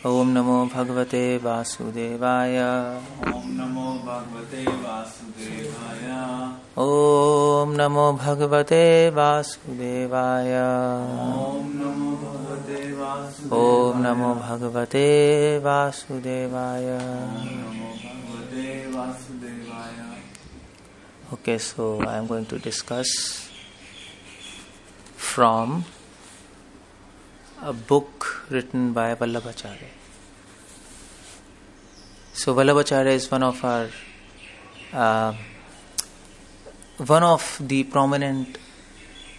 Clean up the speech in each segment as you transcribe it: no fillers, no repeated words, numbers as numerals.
Om Namo Bhagavate Vasudevaya. Om Namo Bhagavate Vasudevaya. Om Namo Bhagavate Vasudevaya. Om Namo Bhagavate Vasudevaya. Om Namo Bhagavate Vasudevaya. Om Namo Bhagavate Vasudevaya. Okay, so I am going to discuss from a book written by Vallabhacharya. So Vallabhacharya is one of the prominent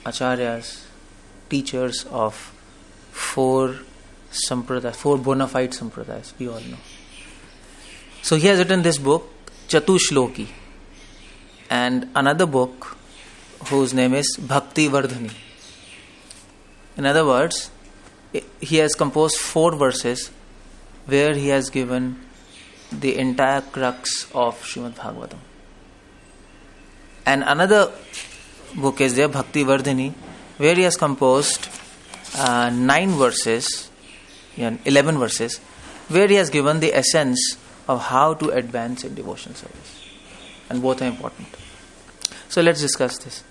acharyas, teachers of four bona fide sampradayas, we all know. So he has written this book, Chatushloki, and another book whose name is Bhakti Vardhani. In other words, he has composed 4 verses where he has given the entire crux of Srimad Bhagavatam. And another book is there, Bhakti Vardhani, where he has composed 11 verses, where he has given the essence of how to advance in devotional service. And both are important. So let's discuss this.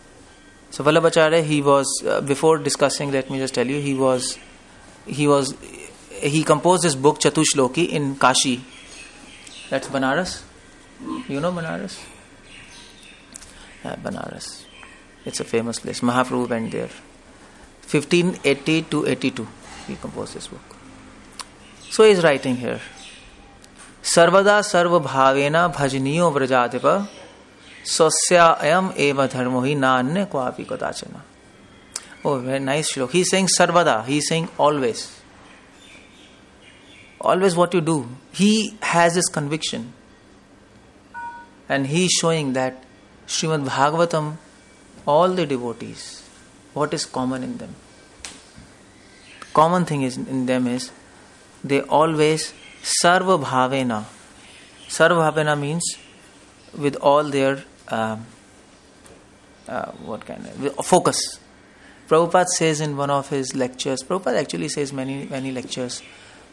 So Vallabhacharya, he was, before discussing, let me just tell you, he composed this book Chatushloki in Kashi. That's Banaras. You know Banaras? Yeah, Banaras. It's a famous place. Mahaprabhu went there. 1580 to 82 he composed this book. So he is writing here. Sarvada sarva bhavena bhajniyo vrajadipa sosya ayam eva dharmohi na anya kvapi kadachana. Oh, very nice shlok. He's saying sarvada. He's saying always. Always what you do. He has this conviction. And he's showing that Srimad Bhagavatam, all the devotees, what is common in them? Common thing is in them is they always sarva bhavena. Sarva bhavena means with all their focus. Prabhupada says in one of his lectures, Prabhupada actually says many lectures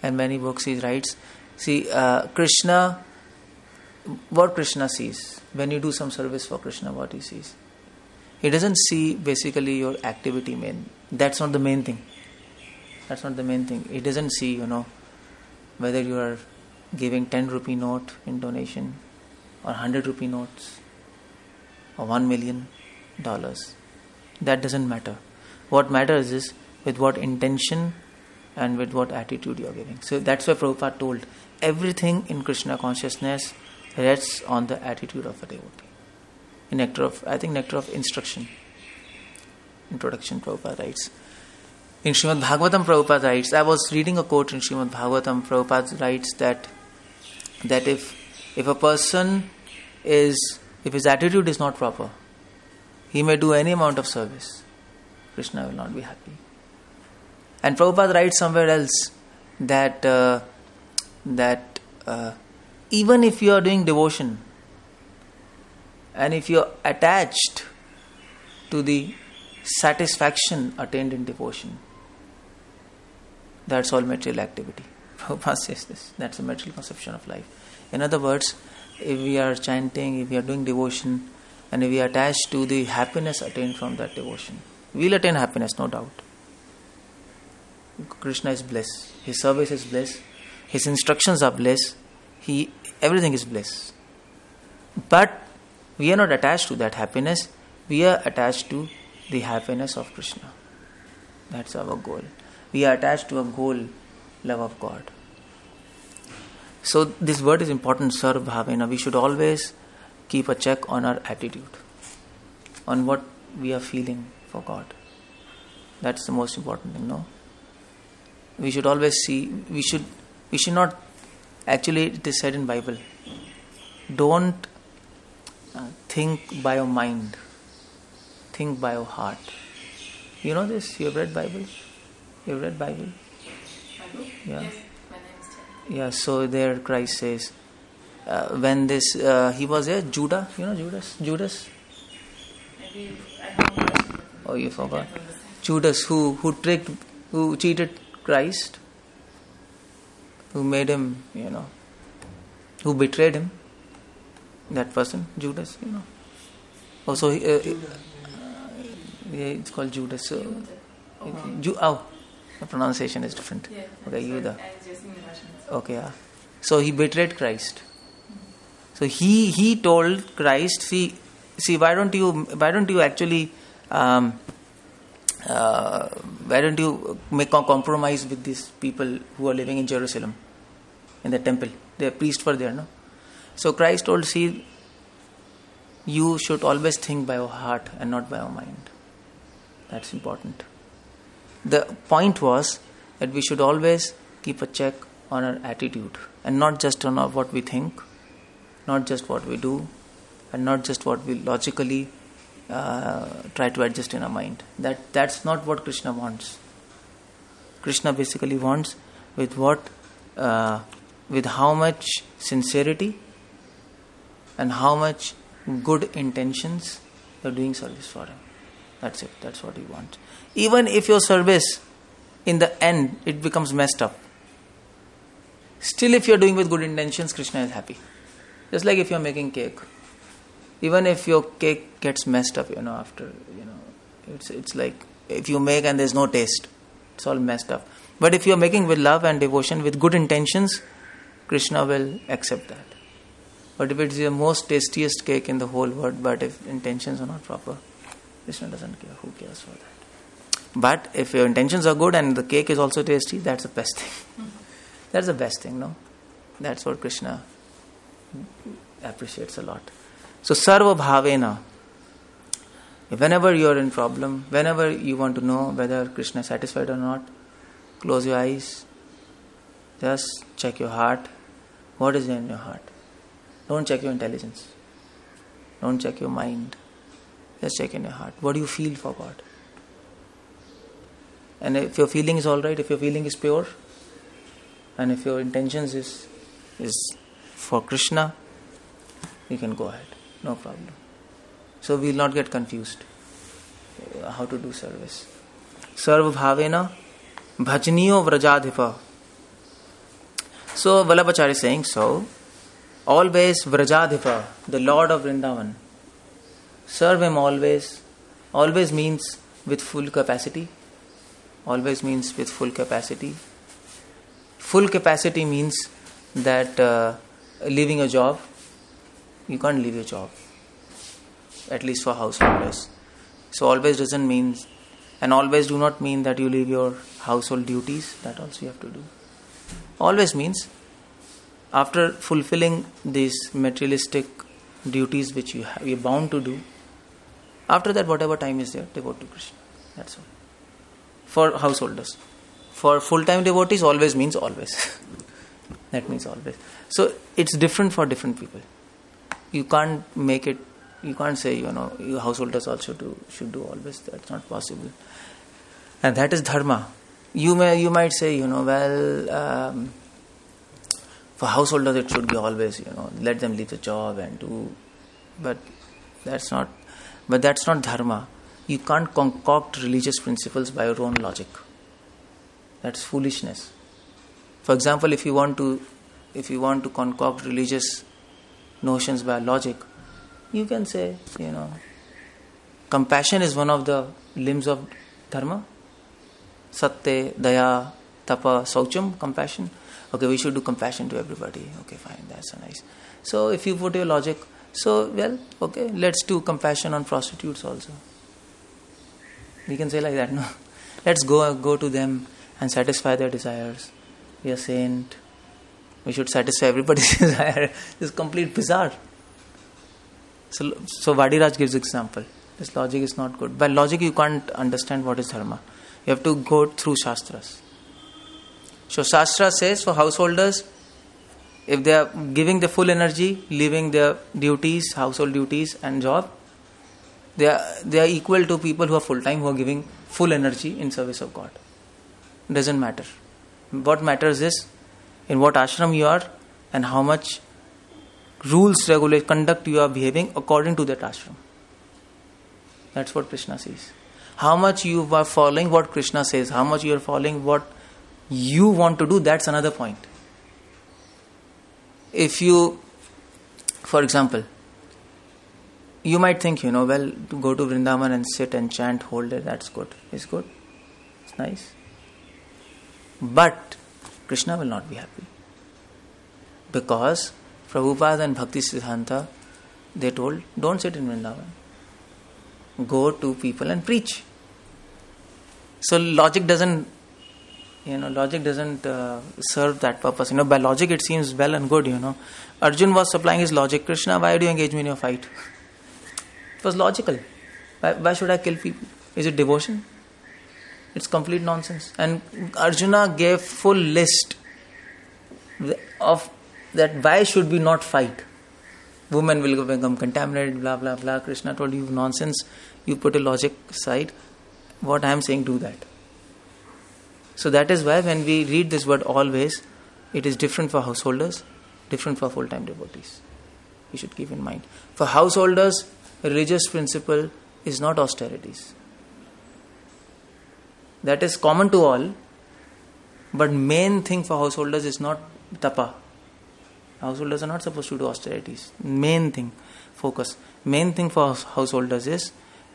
and many books he writes. See, Krishna, what Krishna sees, when you do some service for Krishna, what he sees? He doesn't see basically your activity main. That's not the main thing. That's not the main thing. He doesn't see, whether you are giving 10 rupee note in donation or 100 rupee notes or $1 million. That doesn't matter. What matters is with what intention and with what attitude you are giving. So that's why Prabhupada told everything in Krishna consciousness rests on the attitude of a devotee. In Nectar of Instruction, Introduction, Prabhupada writes. In Srimad Bhagavatam, Prabhupada writes, I was reading a quote in Srimad Bhagavatam, Prabhupada writes that if a person if his attitude is not proper, he may do any amount of service, Krishna will not be happy. And Prabhupada writes somewhere else that even if you are doing devotion and if you are attached to the satisfaction attained in devotion, that's all material activity. Prabhupada says this. That's a material conception of life. In other words, if we are chanting, if we are doing devotion, and if we are attached to the happiness attained from that devotion, we will attain happiness, no doubt. Krishna is bliss. His service is bliss. His instructions are bliss. Everything is bliss. But we are not attached to that happiness. We are attached to the happiness of Krishna. That's our goal. We are attached to a goal, love of God. So this word is important, sarva bhavena. We should always keep a check on our attitude, on what we are feeling for God. That's the most important thing, no? We should always see, we should not, actually it is said in Bible, don't think by your mind, think by your heart. You know this? You have read Bible? You have read Bible? Bible? Yeah. Yes, my name is Ted. Yeah, so there Christ says, when this, he was there, Judas? Judas? Maybe I don't know. Oh, you forgot. Judas, who cheated Christ. who made him, who betrayed him. That person, Judas, Also, it's called Judas. So, the pronunciation is different. Yeah. Okay, Judas. I was just in the Russian. Okay, yeah. So he betrayed Christ. So he told Christ, see, why don't you actually why don't you make a compromise with these people who are living in Jerusalem, in the temple? The priests were there, no? So Christ told, see, you should always think by your heart and not by your mind. That's important. The point was that we should always keep a check on our attitude and not just on what we think, not just what we do, and not just what we logically try to adjust in our mind. That's not what Krishna wants. Krishna basically wants with how much sincerity and how much good intentions you're doing service for him. That's it. That's what he wants. Even if your service, in the end, it becomes messed up, still if you're doing with good intentions, Krishna is happy. Just like if you're making cake. Even if your cake gets messed up, after, it's like if you make and there's no taste, it's all messed up. But if you're making with love and devotion, with good intentions, Krishna will accept that. But if it's the most tastiest cake in the whole world, but if intentions are not proper, Krishna doesn't care. Who cares for that? But if your intentions are good and the cake is also tasty, that's the best thing. That's the best thing, no? That's what Krishna appreciates a lot. So, sarva bhavena. Whenever you're in problem, whenever you want to know whether Krishna is satisfied or not, close your eyes. Just check your heart. What is in your heart? Don't check your intelligence. Don't check your mind. Just check in your heart. What do you feel for God? And if your feeling is alright, if your feeling is pure, and if your intentions is for Krishna, you can go ahead. No problem. So we will not get confused how to do service. Sarva bhavena bhajaniyo vrajadhipa. So Vallabhacharya is saying, so always Vrajadhipa, the Lord of Vrindavan. Serve him always. Always means with full capacity. Always means with full capacity. Full capacity means that leaving a job, you can't leave your job. At least for householders. So always doesn't mean, and always do not mean that you leave your household duties. That also you have to do. Always means after fulfilling these materialistic duties which you're bound to do, after that whatever time is there, devote to Krishna. That's all. For householders. For full-time devotees, always means always. That means always. So it's different for different people. You can't make it, you can't say, your householders also should do always. That's not possible. And that is dharma. You might say, for householders it should be always, let them leave the job and do. But that's not dharma. You can't concoct religious principles by your own logic. That's foolishness. For example, if you want to concoct religious notions by logic, you can say, compassion is one of the limbs of dharma. Satya, daya, tapa, saucham, compassion. Okay, we should do compassion to everybody. Okay, fine, that's nice. So if you put your logic, okay, let's do compassion on prostitutes also. We can say like that, no? Let's go to them and satisfy their desires. We are saint. We should satisfy everybody's desire. This is complete bizarre. So Vadiraj gives example. This logic is not good. By logic you can't understand what is dharma. You have to go through Shastras. So Shastra says for householders, if they are giving the full energy, leaving their duties, household duties and job, they are equal to people who are full-time, who are giving full energy in service of God. It doesn't matter. What matters is in what ashram you are and how much rules, regulate, conduct you are behaving according to that ashram. That's what Krishna says. How much you are following what Krishna says, how much you are following what you want to do, that's another point. if you, for example, you might think, well, to go to Vrindavan and sit and chant whole day, that's good. It's good. It's nice. But Krishna will not be happy. Because Prabhupada and Bhakti Siddhanta, they told, don't sit in Vrindavan. Go to people and preach. So logic doesn't serve that purpose. By logic it seems well and good, Arjun was supplying his logic. Krishna, why do you engage me in your fight? It was logical. Why should I kill people? Is it devotion? It's complete nonsense. And Arjuna gave full list of that why should we not fight? Women will become contaminated, blah, blah, blah. Krishna told you nonsense. You put a logic aside. What I am saying, do that. So that is why when we read this word always, it is different for householders, different for full-time devotees. You should keep in mind. For householders, religious principle is not austerities. That is common to all, but main thing for householders is not tapa. Householders are not supposed to do austerities. Main thing, focus. Main thing for householders is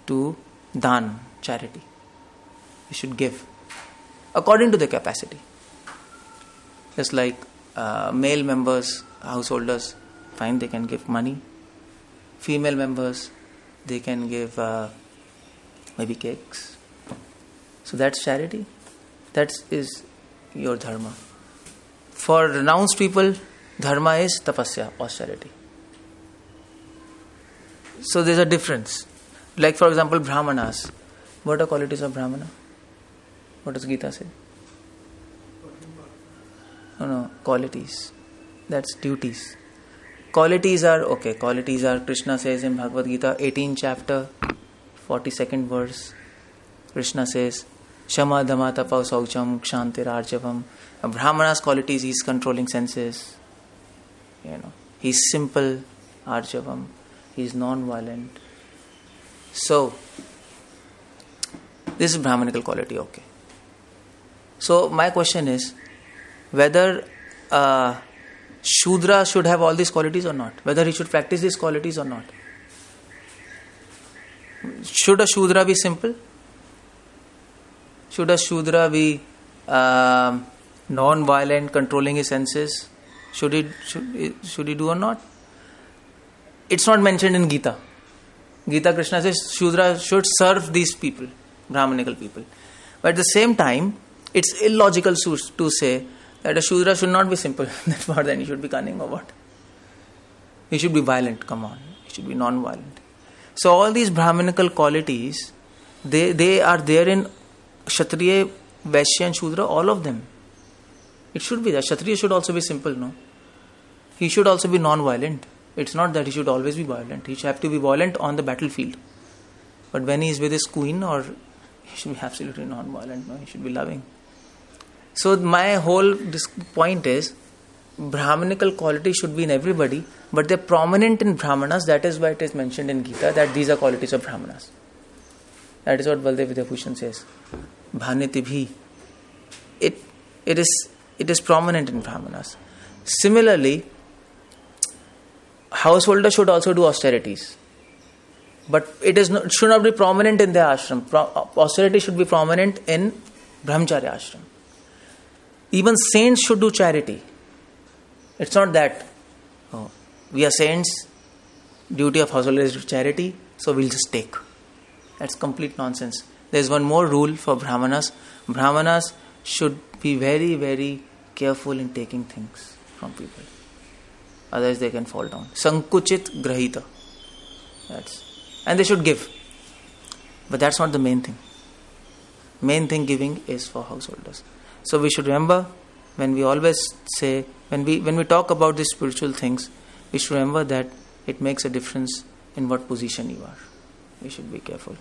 to dan, charity. You should give according to their capacity. Just like male members, householders, fine, they can give money. Female members, they can give maybe cakes. So that's charity. That is your dharma. For renounced people, dharma is tapasya, austerity. So there's a difference. Like for example, brahmanas. What are qualities of brahmana? What does Gita say? No, qualities. That's duties. Qualities are, Krishna says in Bhagavad Gita, 18th chapter, 42nd verse. Krishna says, Shama dhamma tapa saucham kshantir arjavam. A brahmana's qualities, he's controlling senses. He's simple, arjavam. He's non-violent. So, this is brahmanical quality, okay. So, my question is, whether Shudra should have all these qualities or not? Whether he should practice these qualities or not? Should a Shudra be simple? Should a Shudra be non-violent, controlling his senses? Should he do or not? It's not mentioned in Gita. Gita Krishna says Shudra should serve these people, Brahmanical people. But at the same time, it's illogical to say that a Shudra should not be simple. Therefore, then he should be cunning or what? He should be violent, come on. He should be non-violent. So all these Brahmanical qualities, they are there in Kshatriya, Vaishya and Shudra, all of them. It should be that. Kshatriya should also be simple, no? He should also be non-violent. It's not that he should always be violent. He should have to be violent on the battlefield. But when he is with his queen, or he should be absolutely non-violent, no? He should be loving. So my whole point is, Brahmanical quality should be in everybody, but they're prominent in Brahmanas. That is why it is mentioned in Gita that these are qualities of Brahmanas. That is what Baldev Vidyabhushan says. Bhaniti bhi. It is prominent in Brahmanas. Similarly, householders should also do austerities. But should not be prominent in their ashram. Austerity should be prominent in Brahmacharya ashram. Even saints should do charity. It's not that we are saints, duty of householder is charity, so we'll just take. That's complete nonsense. There's one more rule for Brahmanas. Brahmanas should be very, very careful in taking things from people. Otherwise they can fall down. Sankuchit grahita. And they should give. But that's not the main thing. Main thing giving is for householders. So we should remember, when we always say, when we talk about these spiritual things, we should remember that it makes a difference in what position you are. We should be careful.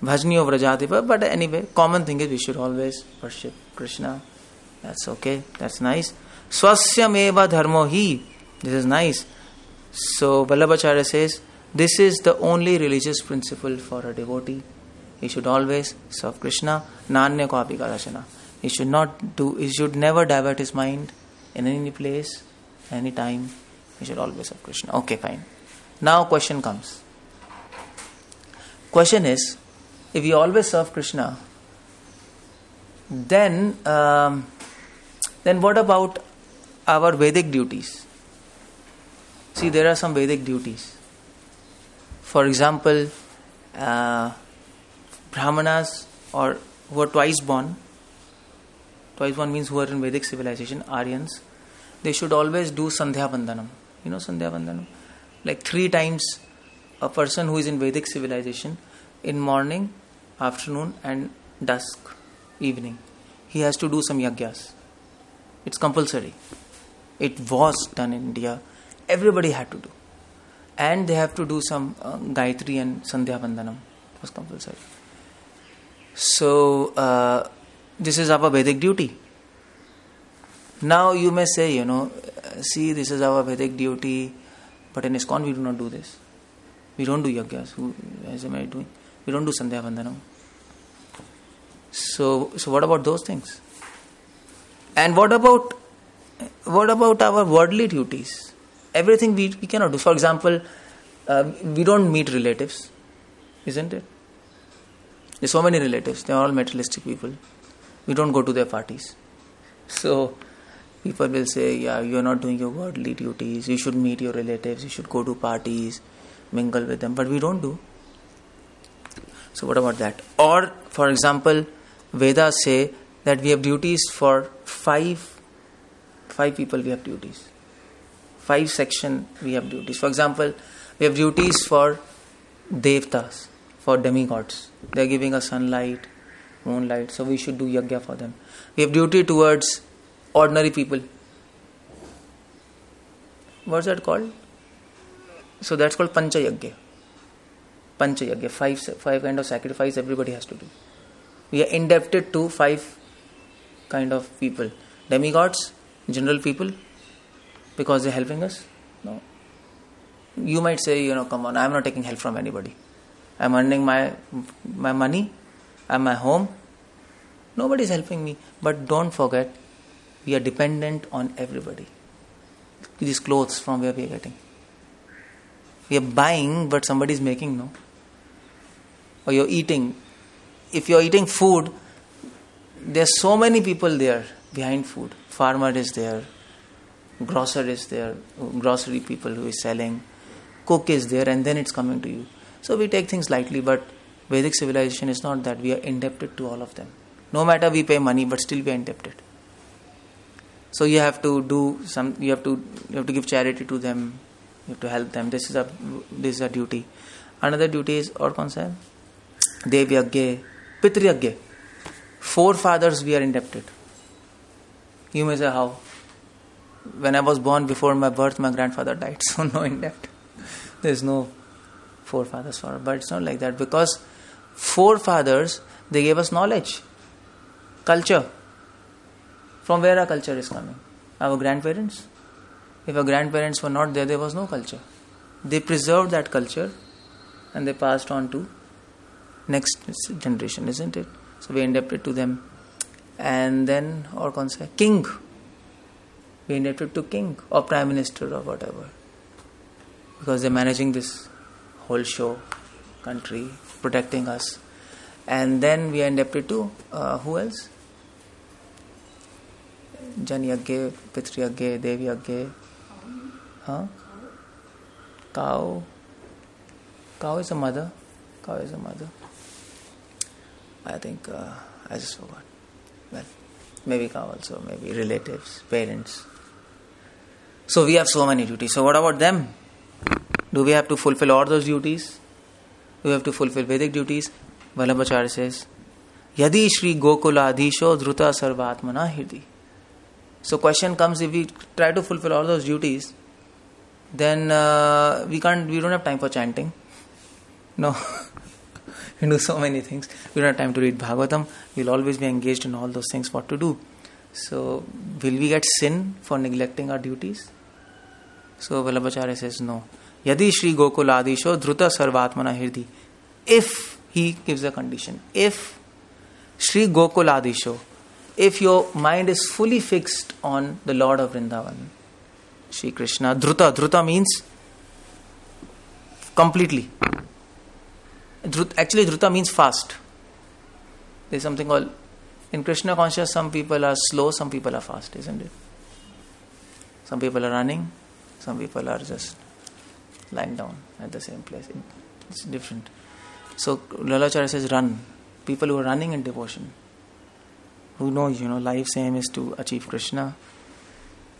Bhajniyo Vrajadiva, but anyway, common thing is we should always worship Krishna. That's okay, that's nice. Swasyam eva dharmo hi. This is nice. So Vallabhacharya says, this is the only religious principle for a devotee. He should always serve Krishna. Nanya ko api karachana. He should never divert his mind in any place Anytime, we should always serve Krishna. Okay, fine. Now question comes. Question is, if we always serve Krishna, then what about our Vedic duties? See, there are some Vedic duties. For example, Brahmanas, or who are twice born means who are in Vedic civilization, Aryans, they should always do Sandhya Vandanam. You know Sandhya Vandanam? Like 3 times a person who is in Vedic civilization, in morning, afternoon and dusk, evening, he has to do some yagyas. It's compulsory. It was done in India. Everybody had to do. And they have to do some Gayatri and Sandhya Vandanam. It was compulsory. So, this is our Vedic duty. Now you may say, see, this is our Vedic duty, but in ISKCON we do not do this. We don't do yagyas. Who am I doing? We don't do Sandhya Vandanam. So what about those things? And what about our worldly duties? Everything we cannot do. For example, we don't meet relatives, isn't it? There's so many relatives. They are all materialistic people. We don't go to their parties. So people will say, yeah, you're not doing your worldly duties. You should meet your relatives. You should go to parties, mingle with them. But we don't do. So what about that? Or, for example, Vedas say that we have duties for 5 people. We have duties. 5 section we have duties. For example, we have duties for devtas, for demigods. They are giving us sunlight, moonlight, so we should do yajna for them. We have duty towards ordinary people. What's that called? So that's called Pancha Yajna. Pancha Yajna, 5 kind of sacrifice everybody has to do. We are indebted to 5 kind of people. Demigods, general people, because they're helping us. No. You might say, come on, I'm not taking help from anybody. I'm earning my money, I'm my home. Nobody's helping me. But don't forget, we are dependent on everybody. These clothes, from where we are getting? We are buying, but somebody's making, no? Or you're eating. If you're eating food, there's so many people there behind food. Farmer is there, grocer is there, grocery people who is selling, cook is there, and then it's coming to you. So we take things lightly, but Vedic civilization is not that. We are indebted to all of them. No matter we pay money, but still we are indebted. So you have to do some. You have to give charity to them. You have to help them. This is a duty. Another duty is, or kaun sa hai? Dev Yajna, Pitri Yajna. Forefathers we are indebted. You may say, how? When I was born, before my birth, my grandfather died, so no indebt. There is no forefathers for, but it's not like that, because forefathers, they gave us knowledge, culture. From where our culture is coming? Our grandparents. If our grandparents were not there was no culture. They preserved that culture and they passed on to next generation, isn't it? So we are indebted to them. And then, or kaun sa hai? King. We are indebted to king or prime minister or whatever, because they are managing this whole show, country, protecting us. And then we are indebted to who else? Jan Yajna, Pitri Yajna, Dev Yajna. Huh? Cow. Cow is a mother. Cow is a mother. I think I just forgot. Well, maybe cow also, maybe relatives, parents. So we have so many duties. So what about them? Do we have to fulfill all those duties? Do we have to fulfill Vedic duties? Vallabhacharya says, Yadi Shri Gokuladhisho Dhruta Sarvatmana Hirdi. So question comes, if we try to fulfill all those duties, then we don't have time for chanting. No. We do so many things. We don't have time to read Bhagavatam. We'll always be engaged in all those things, what to do. So will we get sin for neglecting our duties? So Vallabhacharya says no. Yadi Shri Gokuladisho Dhruta Sarvatmana Hirdi. If he gives a condition, if Shri Gokuladisho, if your mind is fully fixed on the Lord of Vrindavan, Shri Krishna. Dhruta means completely. Actually, Dhruta means fast. There's something called, in Krishna consciousness, some people are slow, some people are fast, isn't it? Some people are running, some people are just lying down at the same place. It's different. So Lalacharya says run. People who are running in devotion, who know, life's aim is to achieve Krishna,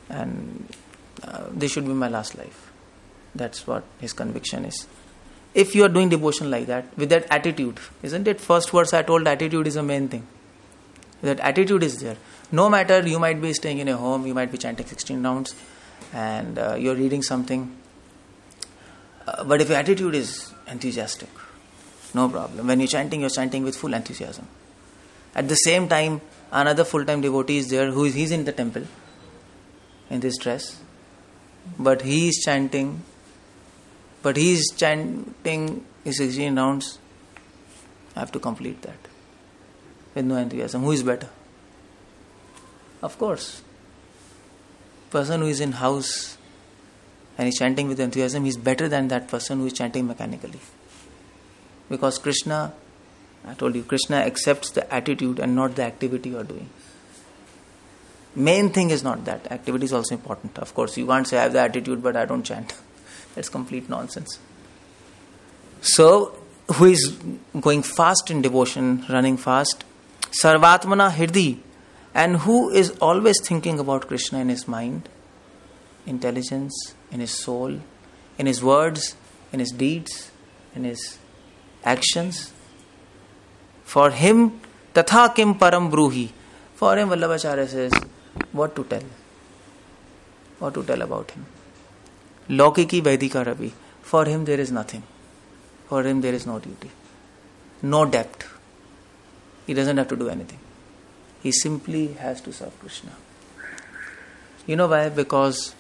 and this should be my last life. That's what his conviction is. If you are doing devotion like that, with that attitude, isn't it? First verse I told, attitude is the main thing. That attitude is there. No matter, you might be staying in a home, you might be chanting 16 rounds, and you're reading something. But if your attitude is enthusiastic, no problem. When you're chanting with full enthusiasm. At the same time, another full-time devotee is there, he's in the temple, in this dress, but he is chanting his 16 rounds. I have to complete that with no enthusiasm. Who is better? Of course, person who is in house and is chanting with enthusiasm is better than that person who is chanting mechanically. Because Krishna, I told you, Krishna accepts the attitude and not the activity you are doing. Main thing is not that. Activity is also important. Of course, you can't say I have the attitude but I don't chant. That's complete nonsense. So, who is going fast in devotion, running fast? Sarvatmana Hirdi. And who is always thinking about Krishna in his mind, intelligence, in his soul, in his words, in his deeds, in his actions. For him, tatha kim param bruhi. For him, Vallabhacharya says, what to tell? What to tell about him? Laukiki Vaidika Ravi. For him there is nothing. For him there is no duty. No depth. He doesn't have to do anything. He simply has to serve Krishna. You know why? Because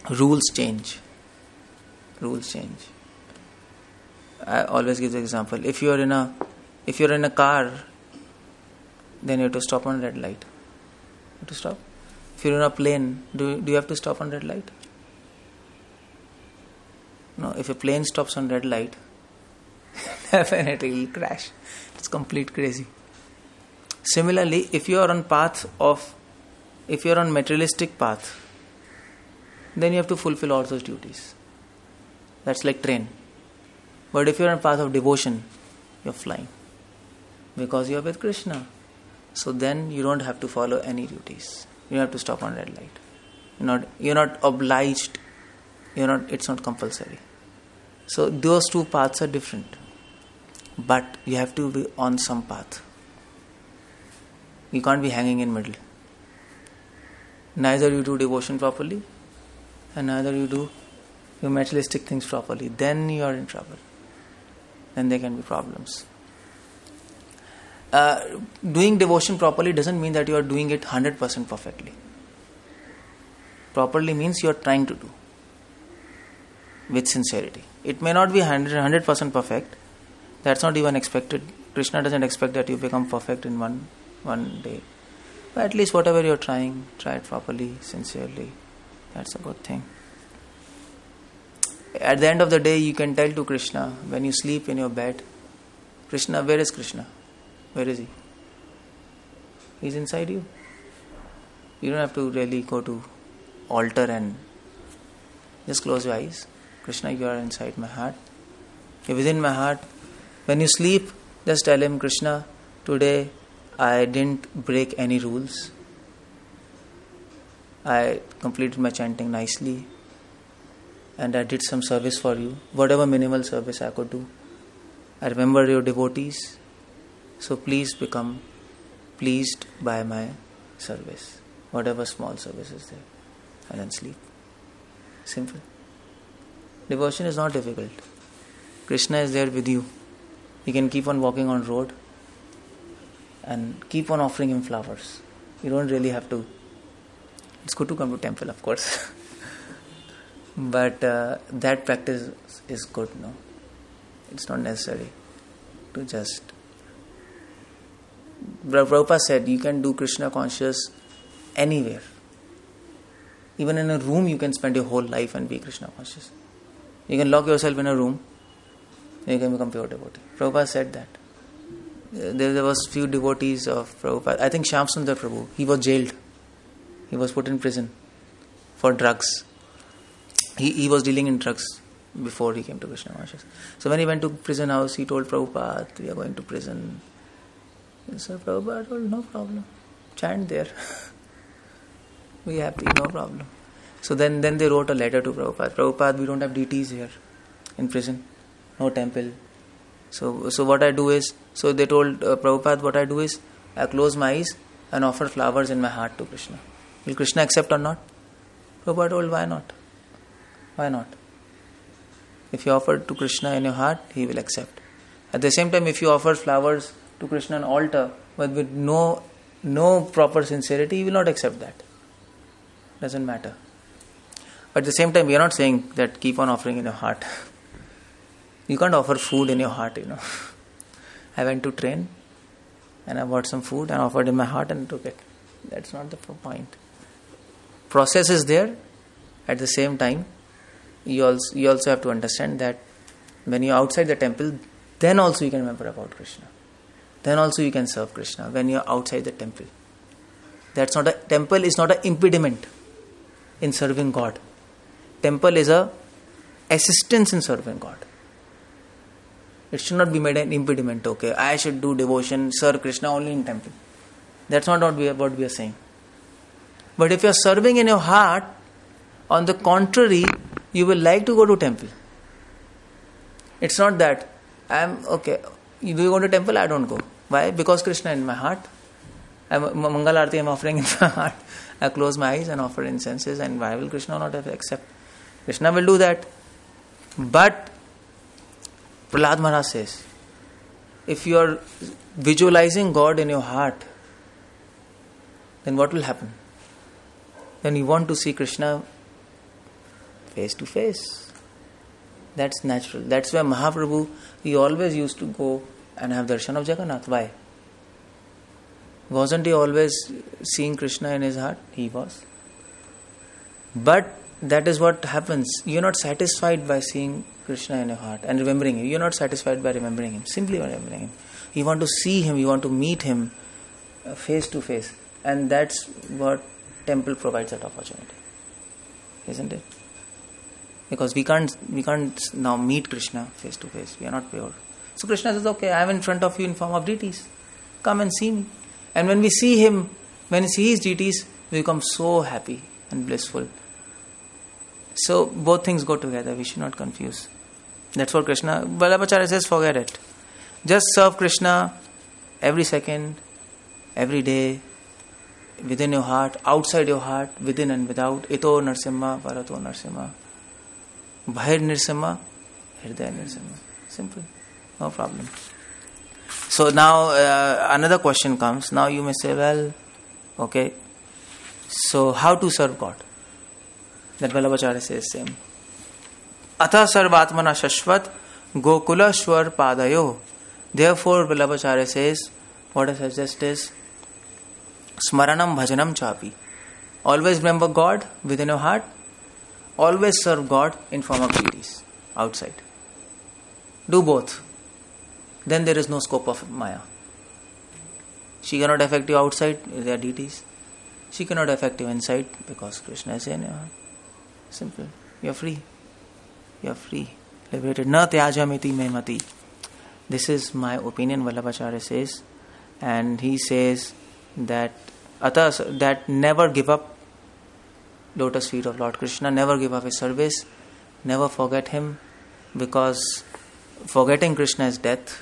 rules change. Rules change. I always give the example. If you're in a car, then you have to stop on red light. You have to stop. If you're in a plane, do you have to stop on red light? No. If a plane stops on red light, definitely it will crash. It's complete crazy. Similarly, if you are on materialistic path, then you have to fulfill all those duties. That's like train. But if you're on path of devotion, you're flying. Because you're with Krishna. So then you don't have to follow any duties. You don't have to stop on red light. You're not obliged. It's not compulsory. So those two paths are different. But you have to be on some path. You can't be hanging in middle. Neither you do devotion properly, and neither you do your materialistic things properly. Then you are in trouble. Then there can be problems. Doing devotion properly doesn't mean that you are doing it 100% perfectly. Properly means you are trying to do with sincerity. It may not be 100% perfect. That's not even expected. Krishna doesn't expect that you become perfect in one day. But at least whatever you're trying, try it properly, sincerely. That's a good thing. At the end of the day, you can tell to Krishna, when you sleep in your bed, Krishna, where is Krishna? Where is he? He's inside you. You don't have to really go to altar and just close your eyes. Krishna, you are inside my heart. You're within my heart. When you sleep, just tell him, Krishna, today I didn't break any rules. I completed my chanting nicely. And I did some service for you. Whatever minimal service I could do. I remember your devotees. So please become pleased by my service. Whatever small service is there. And then sleep. Simple. Devotion is not difficult. Krishna is there with you. You can keep on walking on road and keep on offering him flowers. You don't really have to. It's good to come to temple, of course. But that practice is good, no? It's not necessary to just... Prabhupada said you can do Krishna conscious anywhere. Even in a room, you can spend your whole life and be Krishna conscious. You can lock yourself in a room, you can become pure devotee. Prabhupada said that. There was few devotees of Prabhupada. I think Shyam Sundar Prabhu, he was jailed. He was put in prison for drugs. He was dealing in drugs before he came to Krishna consciousness. So when he went to prison house, he told Prabhupada, we are going to prison. So Prabhupada told, no problem. Chant there. Be happy, no problem. So then they wrote a letter to Prabhupada. Prabhupada, we don't have deities here in prison. No temple. So what I do is, so they told Prabhupada, what I do is, I close my eyes and offer flowers in my heart to Krishna. Will Krishna accept or not? Prabhupada told, why not? Why not? If you offer to Krishna in your heart, he will accept. At the same time, if you offer flowers to Krishna on altar, but with no proper sincerity, he will not accept that. Doesn't matter. But at the same time, we are not saying that keep on offering in your heart. You can't offer food in your heart, I went to train and I bought some food and offered in my heart and took it. That's not the point. Process is there. At the same time, you also have to understand that when you are outside the temple, then also you can remember about Krishna. Then also you can serve Krishna when you are outside the temple. Temple is not an impediment in serving God. Temple is a assistance in serving God. It should not be made an impediment. Okay, I should do devotion, serve Krishna only in temple. That's not what we are saying. But if you are serving in your heart, on the contrary, you will like to go to temple. It's not that do you go to temple? I don't go. Why? Because Krishna in my heart. Mangal Arati I'm offering in my heart. I close my eyes and offer incenses, and why will Krishna not accept? Krishna will do that. But Prahlad Maharaj says, if you are visualizing God in your heart, then what will happen? Then you want to see Krishna face to face. That's natural. That's why Mahaprabhu, he always used to go and have darshan of Jagannath. Why? Wasn't he always seeing Krishna in his heart? He was. But that is what happens. You're not satisfied by seeing Krishna in your heart and remembering him. You're not satisfied by remembering him. Simply by remembering him. You want to see him. You want to meet him face to face. And that's what temple provides that opportunity. Isn't it? Because we can't now meet Krishna face to face. We are not pure. So Krishna says, okay, I am in front of you in form of deities. Come and see me. And when we see him, when we see his deities, we become so happy and blissful. So both things go together. We should not confuse. That's what Krishna, Vallabhacharya says, forget it. Just serve Krishna every second, every day, within your heart, outside your heart, within and without. Ito Narsimha, Parato Narsimha. Bhayr Nirsimha, Hridaya Nirsimha. Simple. No problem. So now another question comes. Now you may say, well, okay, so how to serve God? That Vallabhacharya says same. Atha sarvatmana shashvat gokula shwar padayo. Therefore Vallabhacharya says, what I suggest is smaranam bhajanam chapi. Always remember God within your heart. Always serve God in form of deities outside. Do both. Then there is no scope of Maya. She cannot affect you outside, they are deities. She cannot affect you inside because Krishna is in your heart. Simple. You are free. You are free. Liberated. Na tyajamiti me mati. This is my opinion, Vallabhacharya says. And he says that never give up lotus feet of Lord Krishna, never give up his service, never forget him, because forgetting Krishna is death,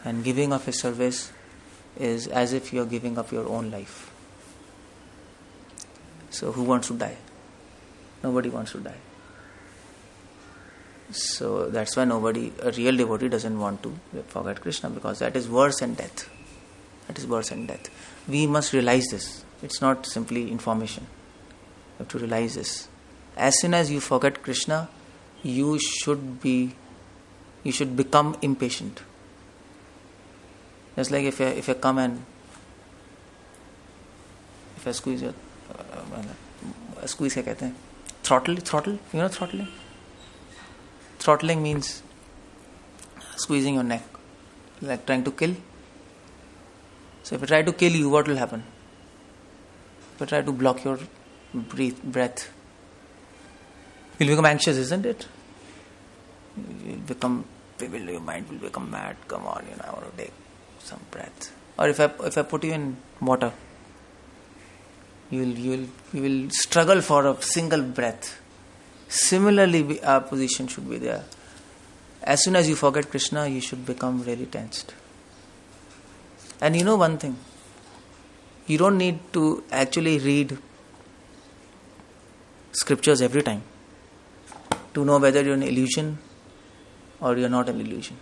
and giving up his service is as if you are giving up your own life. So who wants to die? Nobody wants to die. So that's why a real devotee doesn't want to forget Krishna, because that is worse than death. That is worse than death. We must realize this. It's not simply information. You have to realize this. As soon as you forget Krishna, you should become impatient. Just like if I come and if I squeeze your squeeze क्या कहते हैं, throttle, you know throttling? Throttling means squeezing your neck, like trying to kill. So if I try to kill you, what will happen? If I try to block your breath, you'll become anxious, isn't it? You'll become, your mind will become mad. Come on, I want to take some breath. Or if I put you in water, you will struggle for a single breath. Similarly, our position should be there. As soon as you forget Krishna, you should become really tensed. And you know one thing, you don't need to actually read scriptures every time to know whether you're an illusion or you're not an illusion.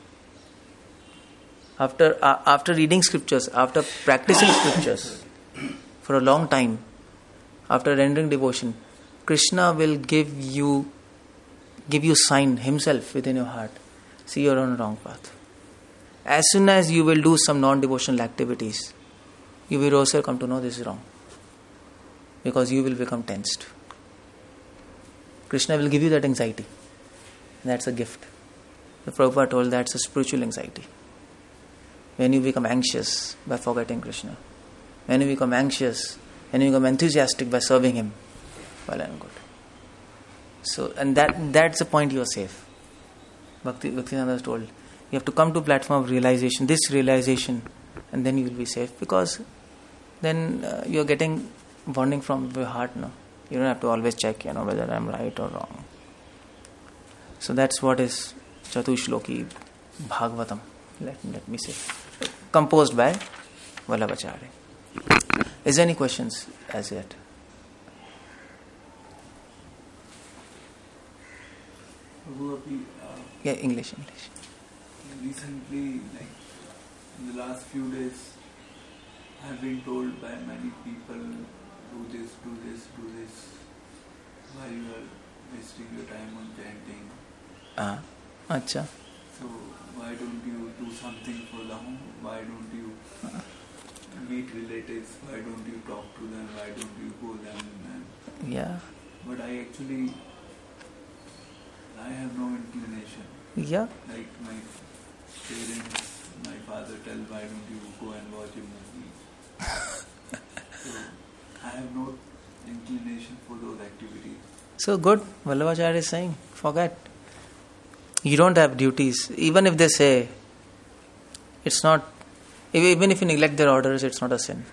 After reading scriptures, after practicing scriptures for a long time, after rendering devotion, Krishna will give you sign himself within your heart. See, you're on a wrong path. As soon as you will do some non-devotional activities, you will also come to know this is wrong. Because you will become tensed. Krishna will give you that anxiety. That's a gift. The Prabhupada told that's a spiritual anxiety. When you become anxious by forgetting Krishna, when you become anxious, when you become enthusiastic by serving Him, well and good. So, and that's the point you are safe. Bhaktivinoda has told, you have to come to platform of realization, this realization, and then you will be safe, because then you are getting bonding from your heart. No, you don't have to always check, whether I am right or wrong. So that's what is Chatushloki Bhagavatam. Let me say, composed by Vallabhacharya. Is there any questions as yet? Yeah, English. Recently, like in the last few days, I've been told by many people, do this. Why you are wasting your time on chanting? Acha. So why don't you do something for the home? Why don't you meet relatives? Why don't you talk to them? Why don't you go them? Yeah. But I have no inclination. Yeah. Like my parents, my father tell, why don't you go and watch a movie? So I have no inclination for those activities. So good. Vallabhacharya is saying, forget. You don't have duties. Even if they say, it's not, even if you neglect their orders, it's not a sin.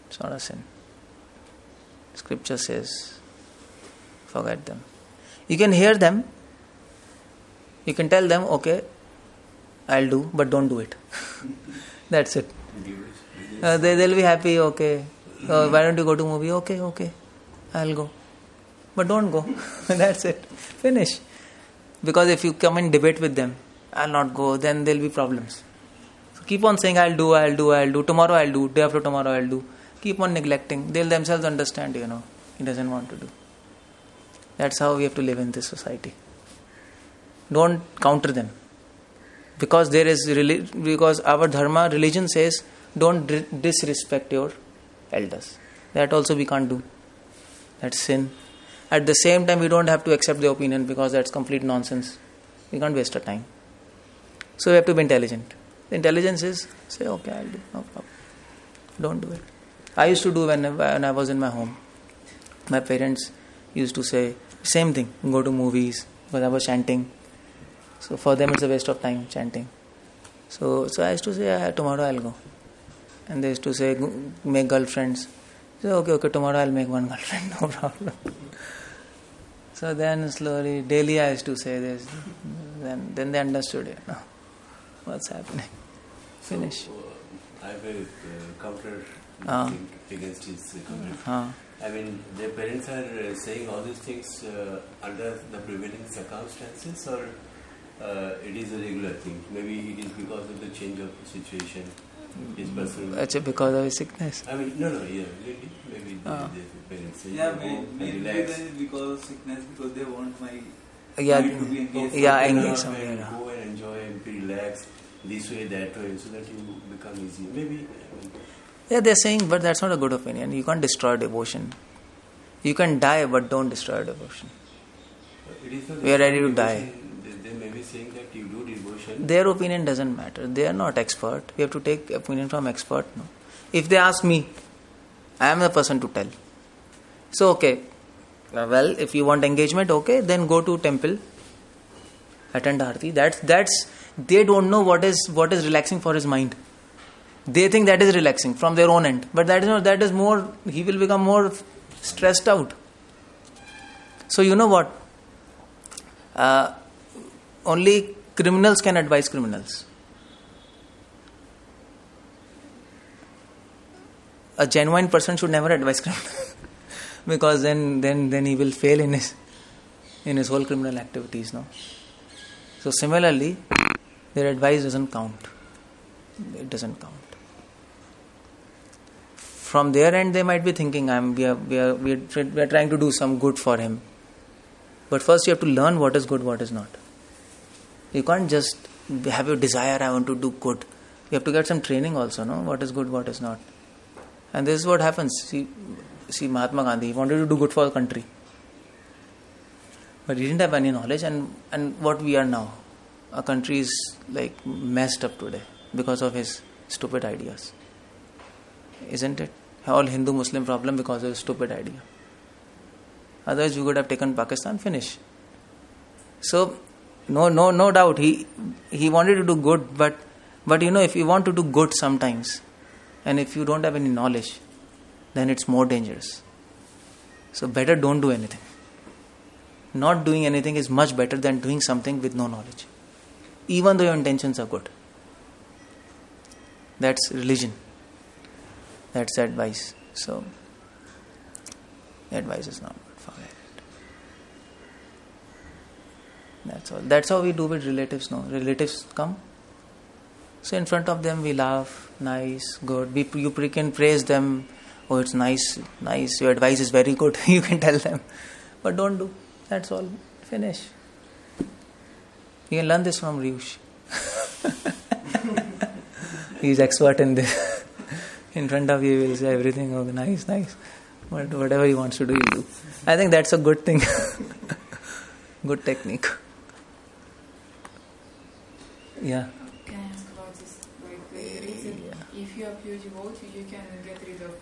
It's not a sin. Scripture says, forget them. You can hear them. You can tell them, okay, I'll do, but don't do it. That's it. They'll be happy, okay. Why don't you go to movie? Okay, I'll go. But don't go. That's it. Finish. Because if you come and debate with them, I'll not go, then there'll be problems. So keep on saying, I'll do, tomorrow I'll do, day after tomorrow I'll do. Keep on neglecting. They'll themselves understand, he doesn't want to do. That's how we have to live in this society. Don't counter them. Because our dharma, religion says, don't disrespect your elders. That also we can't do. That's sin. At the same time, we don't have to accept their opinion, because that's complete nonsense. We can't waste our time. So we have to be intelligent. The intelligence is, say, okay, I'll do, no problem. Don't do it. I used to do when I was in my home. My parents used to say, same thing, go to movies, because I was chanting. So for them it's a waste of time, chanting. So I used to say, tomorrow I'll go. And they used to say, make girlfriends. So okay, tomorrow I'll make one girlfriend, no problem. So then slowly, daily I used to say this. Then they understood it. No, what's happening? Finish. So, I have a counter thing against his comment. I mean, their parents are saying all these things under the prevailing circumstances, or it is a regular thing? Maybe it is because of the change of situation. His personal. Actually, because of his sickness. I mean, no, yeah, really, maybe the parents say, maybe relax. because of sickness, because they want my Yeah, mind to be engaged. engage somewhere. somewhere. Go and enjoy and be relaxed this way, that way, so that you become easy. Maybe. Yeah, they're saying, but that's not a good opinion. You can't destroy devotion. You can die, but don't destroy devotion. It is not we are ready to devotion. die. They may be saying that you do devotion. Their opinion doesn't matter. They are not expert. We have to take opinion from expert. No. If they ask me, I am the person to tell. So, okay. Well, if you want engagement, okay, then go to temple. Attend Aarti. That's they don't know what is relaxing for his mind. They think that is relaxing from their own end. But that is not, that is more, he will become more stressed out. So you know what? Only criminals can advise criminals. A genuine person should never advise criminals. Because then he will fail in his whole criminal activities, no? So similarly, their advice doesn't count. It doesn't count. From their end, they might be thinking, we are trying to do some good for him. But first, you have to learn what is good, what is not. You can't just have your desire, I want to do good. You have to get some training also, no? What is good, what is not. And this is what happens. See Mahatma Gandhi, he wanted to do good for the country. But he didn't have any knowledge, and what we are now. Our country is like messed up today because of his stupid ideas. Isn't it? All Hindu-Muslim problem because of his stupid idea. Otherwise, we could have taken Pakistan, finish. So, no doubt, he wanted to do good, but if you want to do good sometimes, and if you don't have any knowledge, then it's more dangerous. So, better don't do anything. Not doing anything is much better than doing something with no knowledge. Even though your intentions are good. That's religion. That's advice. So, advice is not good. Forget it. That's all. That's how we do with relatives. No, relatives come. So in front of them we laugh, nice, good. You can praise them. Oh, it's nice. Your advice is very good. You can tell them, but don't do. That's all. Finish. You can learn this from Ryush. He's expert in this. In front of you, he will say everything. Oh, nice. But whatever he wants to do, he'll do. I think that's a good thing. Good technique. Yeah. Can I ask about this? If you are pure devotee, you can get rid of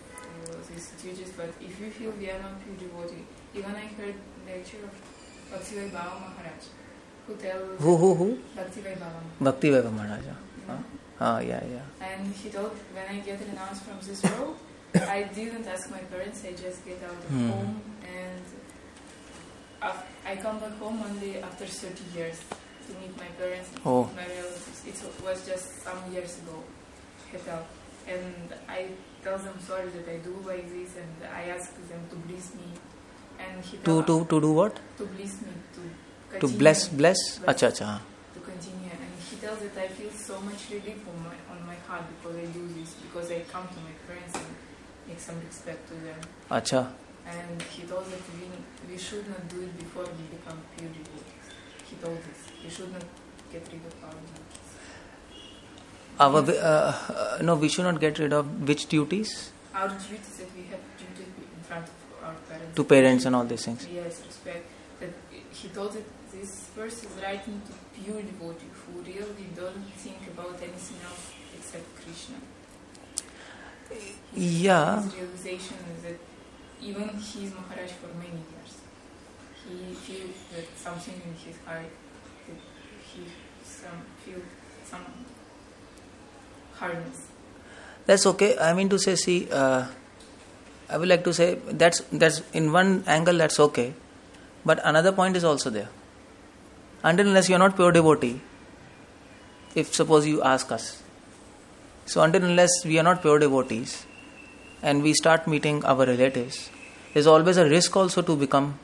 these duties. But if you feel we are not pure devotee, even I heard the lecture of Bhakti-Vaibhava Maharaj, who tells Who? Bhakti-Vaibhava Maharaj. Yeah. And he told, when I get renounced from this world, I didn't ask my parents, I just get out of home, and I come back home only after 30 years to meet my parents and meet my relatives. It was just some years ago, and I tell them sorry that I do like this, and I ask them to bless me. And he to do what? To bless me, to continue. To bless? Acha. To continue. And he tells that I feel so much relief on my heart because I do this, because I come to my parents and make some respect to them. Acha. And he told that we should not do it before we become pure devotees. He told us we should not get rid of our duties. No, we should not get rid of which duties? Our duties that we have duty in front of our parents. To parents and all these things. Yes, respect. That he told that this verse is writing to pure devotee who really don't think about anything else except Krishna. Yeah. His realization is that even he is Maharaj for many years. He feels that something in his heart, that he feels some hardness. That's okay. I mean to say, I would like to say that's in one angle that's okay, but another point is also there. Until unless you are not pure devotee, if suppose you ask us, so until unless we are not pure devotees, and we start meeting our relatives, there's always a risk also to become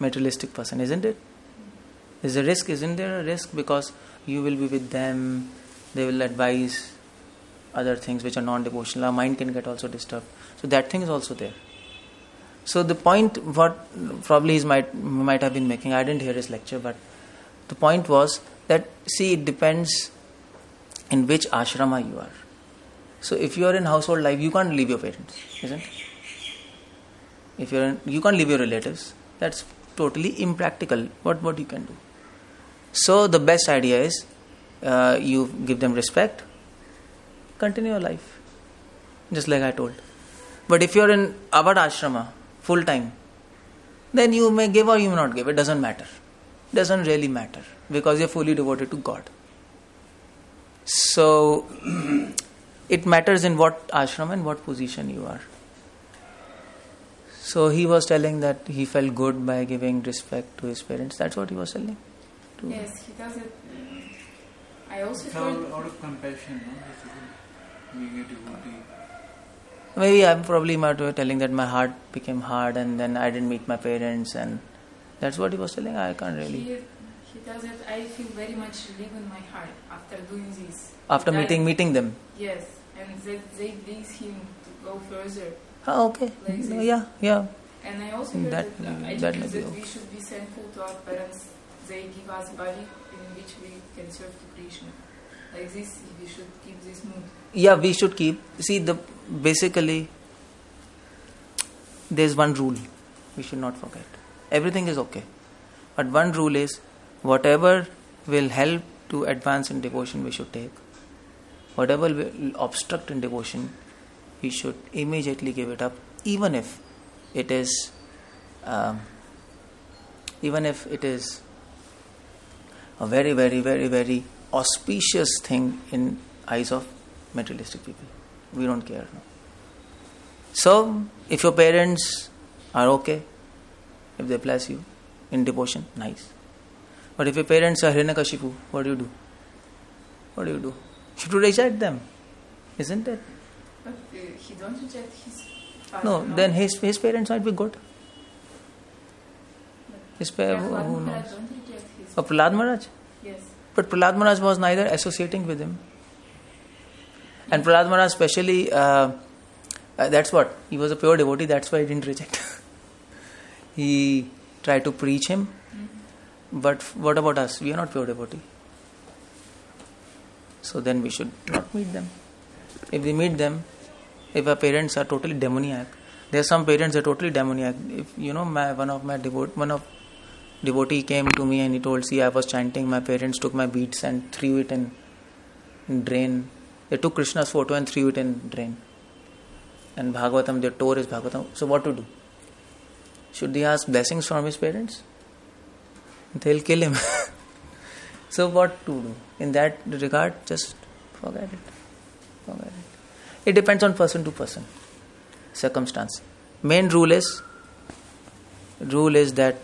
materialistic person, isn't it? There's a risk, isn't there a risk? Because you will be with them, they will advise other things which are non-devotional, our mind can get also disturbed. So that thing is also there. So the point, what probably he might have been making, I didn't hear his lecture, but the point was that, see, it depends in which ashrama you are. So if you are in household life, you can't leave your parents, isn't it? If you can't leave your relatives. That's totally impractical. What you can do? So the best idea is you give them respect, continue your life, just like I told. But if you are in Abad Ashrama full time, then you may give or you may not give. It doesn't matter. Doesn't really matter because you're fully devoted to God. So it matters in what ashram and what position you are. So he was telling that he felt good by giving respect to his parents. That's what he was telling. Yes, he does it. I also it's heard out of compassion, no? Being a devotee. Maybe I'm probably telling that my heart became hard and then I didn't meet my parents, and that's what he was telling. I can't really. He does it. I feel very much relief in my heart after doing this. After meeting them. Yes, and they please him to go further. Oh, okay. Like yeah. And I also heard that we should be thankful to our parents. They give us body in which we can serve to Krishna. Like this, we should keep this mood. Yeah, we should keep. See, basically, there's one rule we should not forget. Everything is okay, but one rule is whatever will help to advance in devotion, we should take. Whatever will obstruct in devotion, we should immediately give it up, even if it is a very, very, very, very auspicious thing in eyes of materialistic people. We don't care. No? So, if your parents are okay, if they bless you in devotion, nice. But if your parents are Hiranyakashipu, what do you do? You have to reject them, isn't it? But he don't reject his father. No, then his parents might be good. His parents, who knows? Don't reject his Prahlad Maharaj? Yes. But Prahlad Maharaj was neither associating with him. And Prahlad Maharaj especially, that's what, he was a pure devotee, that's why he didn't reject. He tried to preach him. Mm-hmm. But what about us? We are not pure devotee. So then we should not meet them. If we meet them, if our parents are totally demoniac, there are some parents that are totally demoniac. If one of devotee came to me and he told, see, I was chanting, my parents took my beads and threw it in drain. They took Krishna's photo and threw it in drain. And Bhagavatam, they tore his Bhagavatam. So what to do? Should he ask blessings from his parents? They'll kill him. So what to do? In that regard, just forget it. It depends on person to person, circumstance. Main rule is that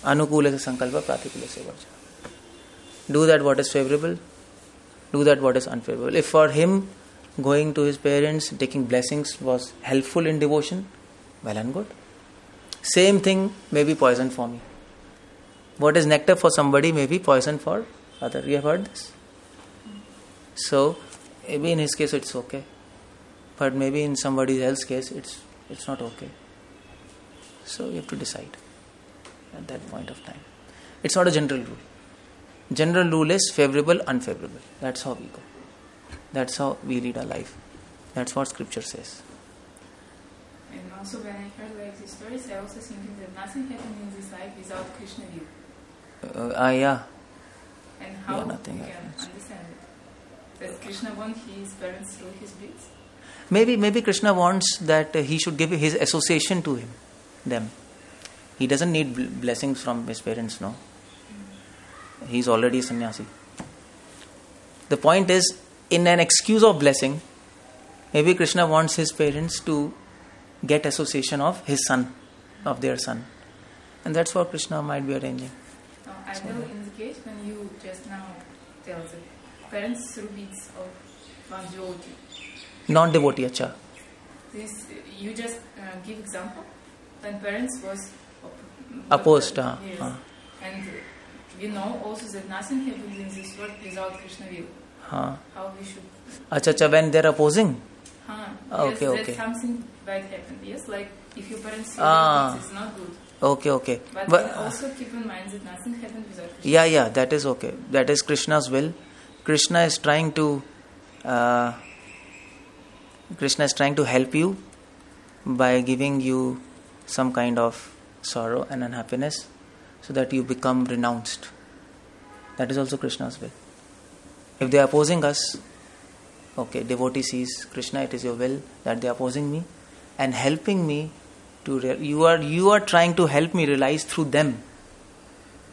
Anukula se sankalpa, pratikula se varja. Do that what is favorable, do that what is unfavorable. If for him going to his parents, taking blessings was helpful in devotion, well and good. Same thing may be poison for me. What is nectar for somebody may be poison for other. You have heard this? So maybe in his case it's okay, but maybe in somebody else's case it's not okay. So you have to decide at that point of time. It's not a general rule. General rule is favorable, unfavorable. That's how we go. That's how we lead our life. That's what scripture says. And also when I heard like these stories, I also thinking that nothing happened in this life without Krishna will. Yeah. And how we nothing can happens. understand it? That Krishna won his parents through his beads? Maybe Krishna wants that he should give his association to them. He doesn't need blessings from his parents, no. He's already a sannyasi. The point is, in an excuse of blessing, maybe Krishna wants his parents to get association of his son, of their son. And that's what Krishna might be arranging. I know in the case when you just now tell the parents through beads of one devotee. Non-devotee, acha. This, you just give example when parents was opposed. Yes. And we know also that nothing happens in this world without Krishna will. How we should. Acha, when they're opposing. Yes, Okay. Something bad happened. Yes, like if your parents say it's not good. Okay. But also keep in mind that nothing happened without Krishna. Yeah, that is okay. That is Krishna's will. Krishna is trying to Krishna is trying to help you by giving you some kind of sorrow and unhappiness so that you become renounced. That is also Krishna's will. If they are opposing us, okay, devotee sees, Krishna, it is your will that they are opposing me and helping me to you are trying to help me realize through them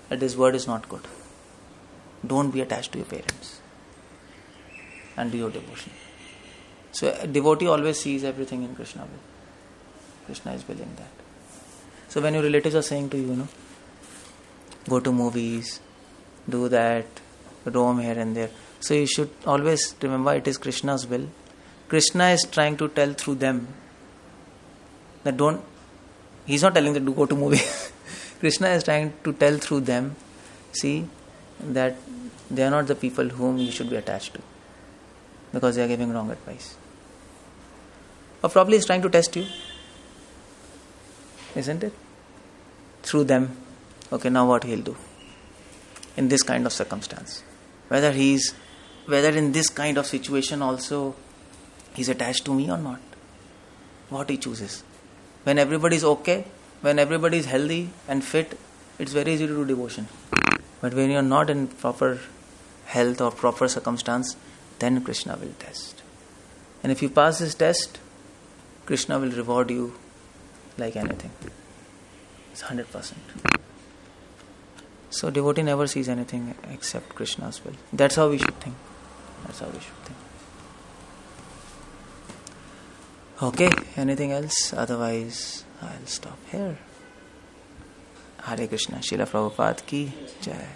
that this word is not good. Don't be attached to your parents and do your devotion. So a devotee always sees everything in Krishna will. Krishna is willing that. So when your relatives are saying to you, go to movies, do that, roam here and there, so you should always remember it is Krishna's will. Krishna is trying to tell through them that he's not telling them to go to movies. Krishna is trying to tell through them, see, that they are not the people whom you should be attached to because they are giving wrong advice. Or probably he's trying to test you, isn't it? Through them. Okay, now what he'll do in this kind of circumstance. Whether in this kind of situation also he's attached to me or not. What he chooses. When everybody is okay, when everybody is healthy and fit, it's very easy to do devotion. But when you're not in proper health or proper circumstance, then Krishna will test. And if you pass this test, Krishna will reward you like anything. It's 100%. So devotee never sees anything except Krishna's will. That's how we should think. Okay, anything else? Otherwise, I'll stop here. Hare Krishna. Srila Prabhupada ki Jai.